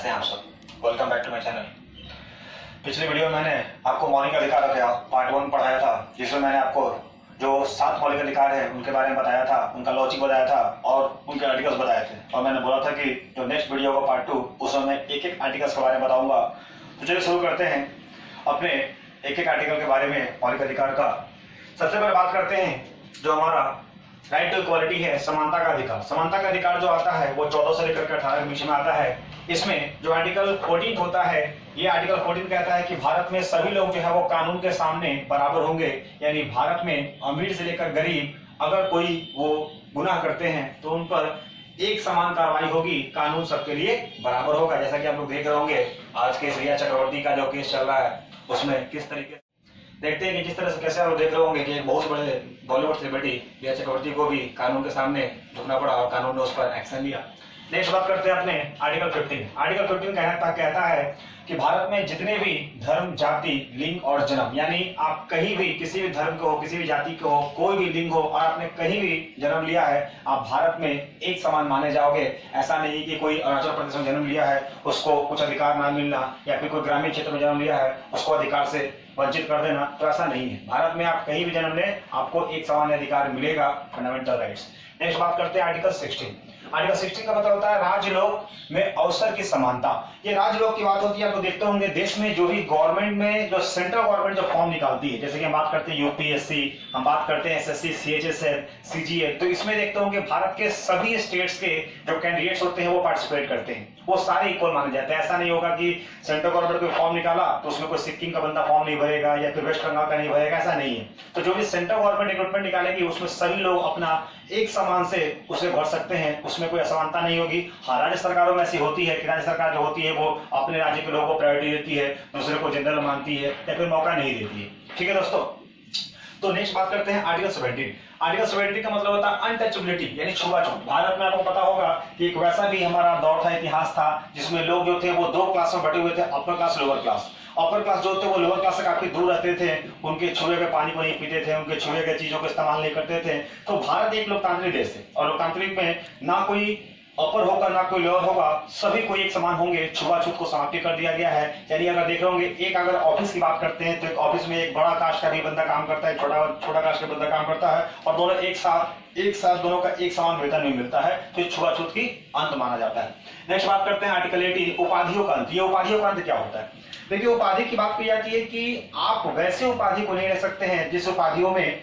कैसे हैं आप सब? Welcome back to my channel. पिछले वीडियो में मैंने आपको मौलिक अधिकार का पार्ट 1 पढ़ाया था, जिसमें मैंने आपको जो 7 मौलिक अधिकार है उनके बारे में बताया था, उनका लॉजिक बताया था और उनके आर्टिकल्स बताए थे। और मैंने बोला था कि जो नेक्स्ट वीडियो होगा पार्ट 2, उसमें मैं एक एक आर्टिकल्स के बारे में बताऊंगा। तो चलिए शुरू करते हैं अपने एक एक आर्टिकल के बारे में मौलिक अधिकार का। सबसे पहले बात करते हैं जो हमारा राइट टू इक्वालिटी है, समानता का अधिकार। समानता का अधिकार जो आता है वो 14 से लेकर 18 के बीच में आता है। इसमें जो आर्टिकल 14 होता है, ये आर्टिकल 14 कहता है कि भारत में सभी लोग जो है वो कानून के सामने बराबर होंगे। यानी भारत में अमीर से लेकर गरीब अगर कोई वो गुनाह करते हैं तो उन पर एक समान कार्रवाई होगी, कानून सबके लिए बराबर होगा। जैसा कि आप लोग देख रहे होंगे आज के रिया चक्रवर्ती का जो केस चल रहा है उसमें किस तरीके देखते हैं कि जिस तरह से कैसे आप देख रहे होंगे कि एक बहुत बड़े बॉलीवुड सेलिब्रिटी रिया चक्रवर्ती को भी कानून के सामने झुकना पड़ा और कानून ने उस पर एक्शन लिया। नेक्स्ट बात करते हैं अपने आर्टिकल 15। आर्टिकल 15 कहता है कि भारत में जितने भी धर्म, जाति, लिंग और जन्म, यानी आप कहीं भी किसी भी धर्म के हो, किसी भी जाति के हो, कोई भी लिंग हो और आपने कहीं भी जन्म लिया है, आप भारत में एक समान माने जाओगे। ऐसा नहीं कि कोई अरुणाचल प्रदेश में जन्म लिया है उसको कुछ अधिकार ना मिलना, या फिर कोई ग्रामीण क्षेत्र में जन्म लिया है उसको अधिकार से वंचित कर देना, तो ऐसा नहीं है। भारत में आप कहीं भी जन्म लें आपको एक समान अधिकार मिलेगा, फंडामेंटल राइट्स। नेक्स्ट बात करते हैं आर्टिकल 16। आर्टिकल 16 का मतलब होता है राजलोक में अवसर की समानता। ये राजलोक की बात होती है, आप लोग देखते होंगे देश में जो भी गवर्नमेंट में जो सेंट्रल गवर्नमेंट जो फॉर्म निकालती है, जैसे कि हम बात करते हैं यूपीएससी, हम बात करते हैं एसएससी, सीएचएसएल, सीजीएल, तो इसमें देखते होंगे भारत के सभी स्टेट्स के जो कैंडिडेट्स होते हैं वो पार्टिसिपेट करते हैं, वो सारे इक्वल माने जाते हैं। ऐसा नहीं होगा कि सेंट्रल गवर्नमेंट कोई फॉर्म निकाला तो उसमें कोई सिक्किम का बंदा फॉर्म नहीं भरेगा या फिर वेस्ट बंगाल का नहीं भरेगा, ऐसा नहीं है। तो जो भी सेंट्रल गवर्नमेंट रिक्रूटमेंट निकालेगी उसमें सभी लोग अपना एक समान से उसे भर सकते हैं, उसमें कोई असमानता नहीं होगी। हाँ, राज्य सरकारों में ऐसी होती है कि राज्य सरकार जो होती है वो अपने राज्य के लोगों को प्रायोरिटी देती है, दूसरे को जनरल मानती है या फिर मौका नहीं देती है। ठीक है दोस्तों, तो नेक्स्ट बात करते हैं आर्टिकल 17। आर्टिकल 17 का मतलब होता है अनटचेबिलिटी, यानी छुआछूत। भारत में आपको पता होगा कि एक वैसा भी हमारा दौर था, इतिहास था, जिसमें लोग जो थे वो 2 क्लास में बटे हुए थे, upper class, lower class. Upper class जो थे वो लोअर क्लास से काफी दूर रहते थे, उनके छुए के पानी को नहीं पीते थे, उनके छुए के चीजों को इस्तेमाल नहीं करते थे। तो भारत एक लोकतांत्रिक देश है और लोकतांत्रिक में ना कोई अपर होगा ना कोई लोअर होगा, सभी को एक समान होंगे। छुआछूत को समाप्त कर दिया गया है। यानी अगर देख रहे होंगे एक अगर ऑफिस की बात करते हैं तो एक ऑफिस में एक बड़ा कास्ट का भी बंदा काम करता है, छोटा कास्ट का बंदा काम करता है और दोनों एक साथ दोनों का एक समान वेतन नहीं मिलता है, तो छुआछूत की अंत माना जाता है। नेक्स्ट बात करते हैं आर्टिकल 18, उपाधियों का अंत। ये उपाधियों का अंत क्या होता है? देखिए, उपाधि की बात की जाती है कि आप वैसे उपाधि को नहीं रह सकते हैं जिस उपाधियों में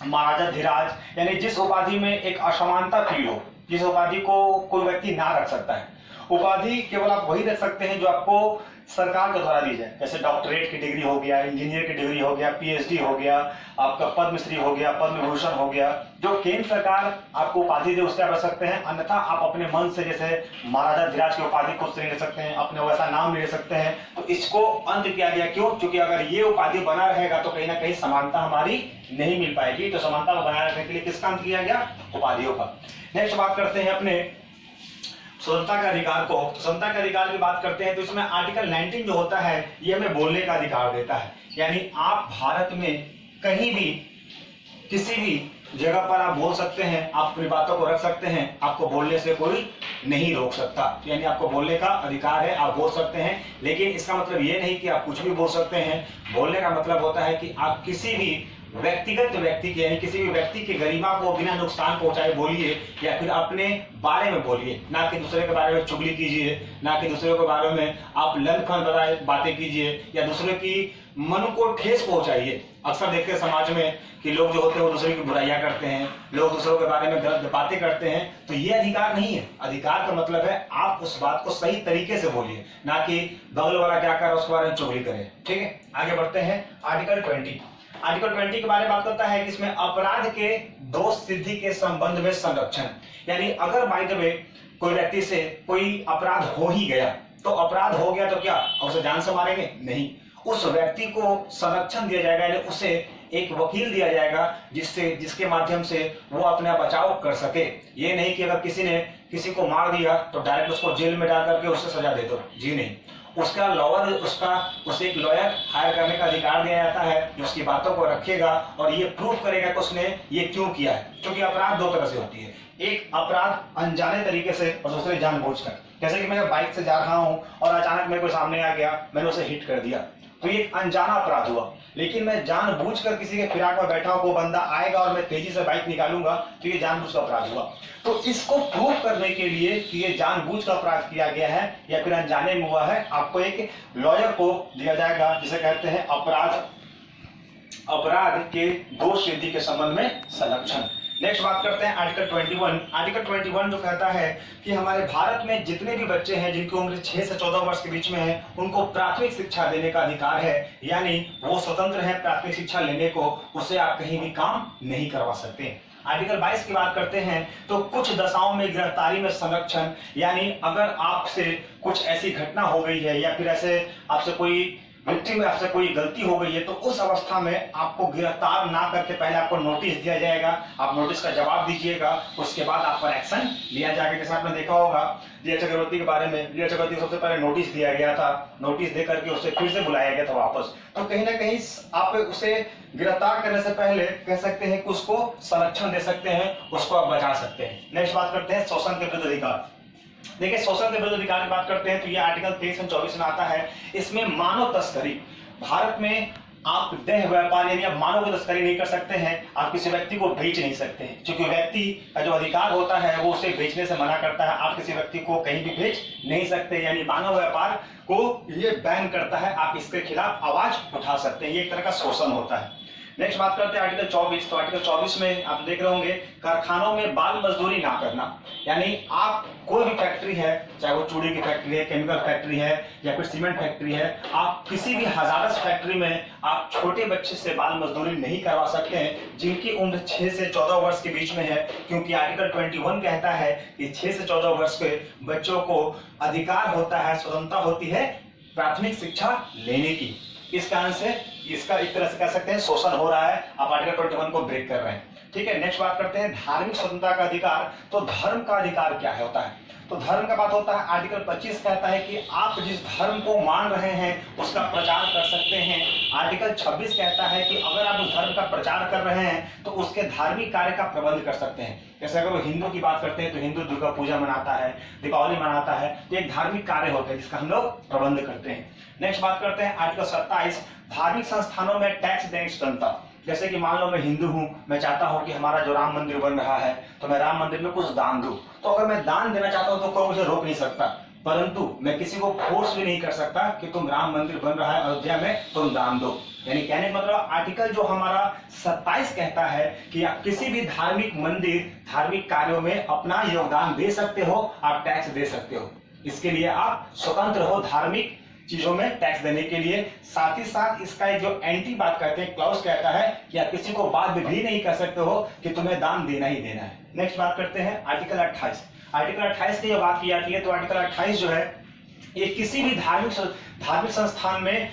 महाराजा धीराज, यानी जिस उपाधि में एक असमानता फील हो, जिस उपाधि को कोई व्यक्ति ना रख सकता है। उपाधि केवल आप वही रख सकते हैं जो आपको सरकार के द्वारा दी जाए, जैसे डॉक्टरेट की डिग्री हो गया, इंजीनियर की डिग्री हो गया, पीएचडी हो गया, आपका पद्मश्री हो गया, पद्म विभूषण हो गया। जो केंद्र सरकार आपको उपाधि दे उससे आप रख सकते हैं, अन्यथा आप अपने मन से जैसे महाराजा धीराज की उपाधि खुद से नहीं ले सकते हैं, अपने वैसा नाम ले सकते हैं। तो इसको अंत किया गया। क्यों? क्योंकि अगर ये उपाधि बना रहेगा तो कहीं ना कहीं समानता हमारी नहीं मिल पाएगी। तो समानता को बनाए रखने के लिए किसका अंत किया गया? उपाधियों का। नेक्स्ट बात करते हैं अपने स्वतंत्रता के अधिकार को। स्वतंत्रता के अधिकार की बात करते हैं तो इसमें आर्टिकल 19 जो होता है ये हमें बोलने का अधिकार देता है। यानी आप भारत में कहीं भी किसी भी जगह पर आप बोल सकते हैं, आप अपनी बातों को रख सकते हैं, आपको बोलने से कोई नहीं रोक सकता। यानी आपको बोलने का अधिकार है, आप बोल सकते हैं। लेकिन इसका मतलब ये नहीं कि आप कुछ भी बोल सकते हैं। बोलने का मतलब होता है कि आप किसी भी व्यक्तिगत व्यक्ति के, यानी किसी भी व्यक्ति की गरिमा को बिना नुकसान पहुंचाए बोलिए या फिर अपने बारे में बोलिए, ना कि दूसरे के बारे में चुगली कीजिए, ना कि दूसरे के बारे में आप लंड बातें कीजिए या दूसरे की मन को ठेस पहुंचाइए। अक्सर देखते हैं समाज में कि लोग जो होते हैं वो दूसरे की बुराइयां करते हैं, लोग दूसरों के बारे में गलत बातें करते हैं। तो ये अधिकार नहीं है। अधिकार का मतलब है आप उस बात को सही तरीके से बोलिए, ना कि बगल वाला क्या कर रहा है उसके बारे में चुगली करें। ठीक है, आगे बढ़ते हैं। आर्टिकल 20। आर्टिकल 20 के बारे में बात करता है कि इसमें अपराध के दोष सिद्धि के संबंध में संरक्षण। यानी अगर बाय द वे कोई व्यक्ति से कोई अपराध हो ही गया, तो अपराध हो गया तो क्या उसे जान से मारेंगे? नहीं, उस व्यक्ति को संरक्षण दिया जाएगा, यानी उसे एक वकील दिया जाएगा जिसके माध्यम से वो अपना बचाव कर सके। ये नहीं कि अगर किसी ने किसी को मार दिया तो डायरेक्ट उसको जेल में डाल करके उससे सजा दे दो। जी नहीं, उसका लॉयर उसे एक लॉयर हायर करने का अधिकार दिया जाता है जो उसकी बातों को रखेगा और ये प्रूव करेगा कि उसने ये क्यों किया है। क्योंकि अपराध दो तरह से होती है, एक अपराध अनजाने तरीके से और दूसरे जानबूझकर। जैसे कि मैं बाइक से जा रहा हूं और अचानक मेरे को सामने आ गया, मैंने उसे हिट कर दिया, तो ये अनजाना अपराध हुआ। लेकिन मैं जानबूझकर किसी के फिराक में बैठा हूं, वो बंदा आएगा और मैं तेजी से बाइक निकालूंगा, तो ये जानबूझ का अपराध हुआ। तो इसको प्रूव करने के लिए कि ये जानबूझ का अपराध किया गया है या फिर अनजाने में हुआ है, आपको एक लॉयर को दिया जाएगा, जिसे कहते हैं अपराध के दोष सिद्धि के संबंध में संरक्षण। नेक्स्ट बात करते हैं आर्टिकल 21। आर्टिकल 21 जो कहता है कि हमारे भारत में जितने भी बच्चे हैं जिनकी उम्र 6 से 14 वर्ष के बीच में है, उनको प्राथमिक शिक्षा देने का अधिकार है, यानी वो स्वतंत्र है प्राथमिक शिक्षा लेने को, उससे आप कहीं भी काम नहीं करवा सकते। आर्टिकल 22 की बात करते हैं तो कुछ दशाओं में गिरफ्तारी में संरक्षण, यानी अगर आपसे कुछ ऐसी घटना हो गई है या फिर ऐसे आपसे कोई व्यक्ति में आपसे कोई गलती हो गई है, तो उस अवस्था में आपको गिरफ्तार ना करके पहले आपको नोटिस दिया जाएगा, आप नोटिस का जवाब दीजिएगा, उसके बाद आप पर एक्शन लिया जाएगा। जैसे आपने देखा होगा रिया चक्रवर्ती के बारे में, रिया चक्रवर्ती को सबसे पहले नोटिस दिया गया था, नोटिस दे करके उसे फिर से बुलाया गया था वापस, तो कहीं ना कहीं आप उसे गिरफ्तार करने से पहले कह सकते हैं कि उसको संरक्षण दे सकते हैं, उसको आप बचा सकते हैं। नेक्स्ट बात करते हैं शोषण के विरुद्ध अधिकार। देखिए शोषण के विरुद्ध अधिकार की बात करते हैं तो ये आर्टिकल 23 और 24 में आता है। इसमें मानव तस्करी, भारत में आप देह व्यापार यानी आप मानव की तस्करी नहीं कर सकते हैं, आप किसी व्यक्ति को बेच नहीं सकते हैं, क्योंकि व्यक्ति का जो अधिकार होता है वो उसे बेचने से मना करता है। आप किसी व्यक्ति को कहीं भी बेच नहीं सकते, यानी मानव व्यापार को ये बैन करता है, आप इसके खिलाफ आवाज उठा सकते हैं, ये एक तरह का शोषण होता है। नेक्स्ट बात करते हैं आर्टिकल 24। तो आर्टिकल 24 में आप देख रहे होंगे कारखानों में बाल मजदूरी ना करना, यानी आप कोई भी फैक्ट्री है, चाहे वो चूड़ी की फैक्ट्री है, केमिकल फैक्ट्री है या फिर सीमेंट फैक्ट्री है, आप किसी भी हजारस फैक्ट्री में आप छोटे बच्चे से बाल मजदूरी नहीं करवा सकते हैं जिनकी उम्र 6 से 14 वर्ष के बीच में है, क्योंकि आर्टिकल 21 कहता है कि 6 से 14 वर्ष के बच्चों को अधिकार होता है, स्वतंत्रता होती है प्राथमिक शिक्षा लेने की। इस कारण से इसका एक तरह से कह सकते हैं शोषण हो रहा है, आप आर्टिकल 21 को ब्रेक कर रहे हैं। ठीक है, नेक्स्ट बात करते हैं धार्मिक स्वतंत्रता का अधिकार। तो धर्म का अधिकार क्या है होता है, तो धर्म का बात होता है आर्टिकल 25 कहता है कि आप जिस धर्म को मान रहे हैं उसका प्रचार कर सकते हैं। आर्टिकल 26 कहता है कि अगर आप उस धर्म का प्रचार कर रहे हैं तो उसके धार्मिक कार्य का प्रबंध कर सकते हैं। जैसे अगर वो हिंदू की बात करते हैं तो हिंदू दुर्गा पूजा मनाता है, दीपावली मनाता है, तो एक धार्मिक कार्य होता है जिसका हम लोग प्रबंध करते हैं। नेक्स्ट बात करते हैं आर्टिकल 27 धार्मिक संस्थानों में टैक्स देने की स्वतंत्रता। जैसे कि मान लो मैं हिंदू हूं, मैं चाहता हूं कि हमारा जो राम मंदिर बन रहा है तो मैं राम मंदिर में कुछ दान दूं, तो अगर मैं दान देना चाहता हूं तो कोई मुझे रोक नहीं सकता, परंतु मैं किसी को फोर्स भी नहीं कर सकता कि तुम राम मंदिर बन रहा है अयोध्या में तुम दान दो। यानी कहने का मतलब आर्टिकल जो हमारा 27 कहता है कि आप किसी भी धार्मिक मंदिर धार्मिक कार्यों में अपना योगदान दे सकते हो, आप टैक्स दे सकते हो, इसके लिए आप स्वतंत्र हो धार्मिक चीजों में टैक्स देने के लिए। साथ ही साथ इसका एक जो एंटी बात करते हैं क्लॉज कहता है कि आप किसी को बात भी नहीं कर सकते हो कि तुम्हें दान देना ही देना है। नेक्स्ट बात करते हैं आर्टिकल 28। आर्टिकल 28 की जो बात की जाती है तो आर्टिकल 28 जो है ये किसी भी धार्मिक संस्थान में